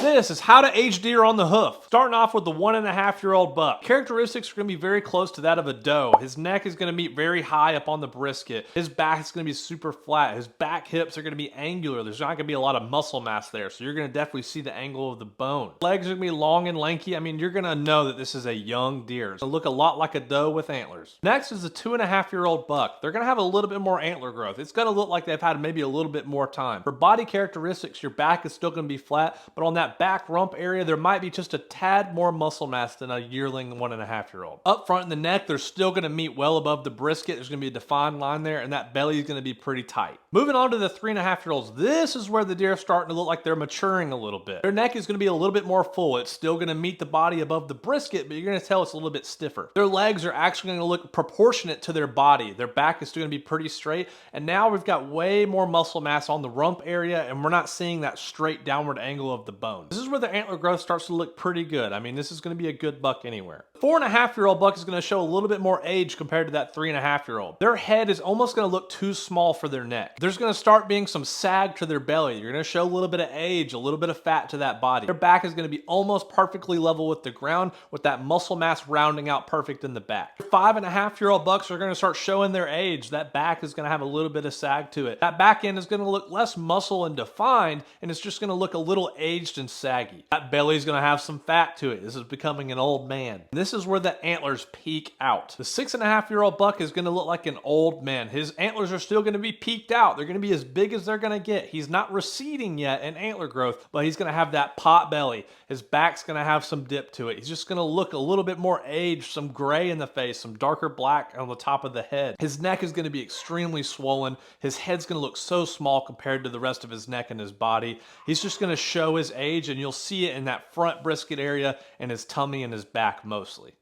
This is how to age deer on the hoof. Starting off with the 1.5-year-old buck. Characteristics are going to be very close to that of a doe. His neck is going to meet very high up on the brisket. His back is going to be super flat. His back hips are going to be angular. There's not going to be a lot of muscle mass there, so you're going to definitely see the angle of the bone. Legs are going to be long and lanky. I mean, you're going to know that this is a young deer. It's going to look a lot like a doe with antlers. Next is the 2.5-year-old buck. They're going to have a little bit more antler growth. It's going to look like they've had maybe a little bit more time. For body characteristics, your back is still going to be flat, but on that back rump area, there might be just a tad more muscle mass than a yearling 1.5-year-old. Up front in the neck, they're still going to meet well above the brisket. There's going to be a defined line there, and that belly is going to be pretty tight. Moving on to the 3.5-year-olds, this is where the deer are starting to look like they're maturing a little bit. Their neck is going to be a little bit more full. It's still going to meet the body above the brisket, but you're going to tell it's a little bit stiffer. Their legs are actually going to look proportionate to their body. Their back is still going to be pretty straight, and now we've got way more muscle mass on the rump area, and we're not seeing that straight downward angle of the bone. This is where the antler growth starts to look pretty good. I mean, this is going to be a good buck anywhere. 4.5-year-old buck is going to show a little bit more age compared to that 3.5-year-old. Their head is almost going to look too small for their neck. There's going to start being some sag to their belly. You're going to show a little bit of age, a little bit of fat to that body. Their back is going to be almost perfectly level with the ground, with that muscle mass rounding out perfect in the back. 5.5-year-old bucks are going to start showing their age. That back is going to have a little bit of sag to it. That back end is going to look less muscle and defined, and it's just going to look a little aged and saggy. That belly is going to have some fat to it. This is becoming an old man. This is where the antlers peak out. The 6.5-year-old buck is going to look like an old man. His antlers are still going to be peaked out. They're going to be as big as they're going to get. He's not receding yet in antler growth, but he's going to have that pot belly. His back's going to have some dip to it. He's just going to look a little bit more aged, some gray in the face, some darker black on the top of the head. His neck is going to be extremely swollen. His head's going to look so small compared to the rest of his neck and his body. He's just going to show his age, and you'll see it in that front brisket area and his tummy and his back mostly.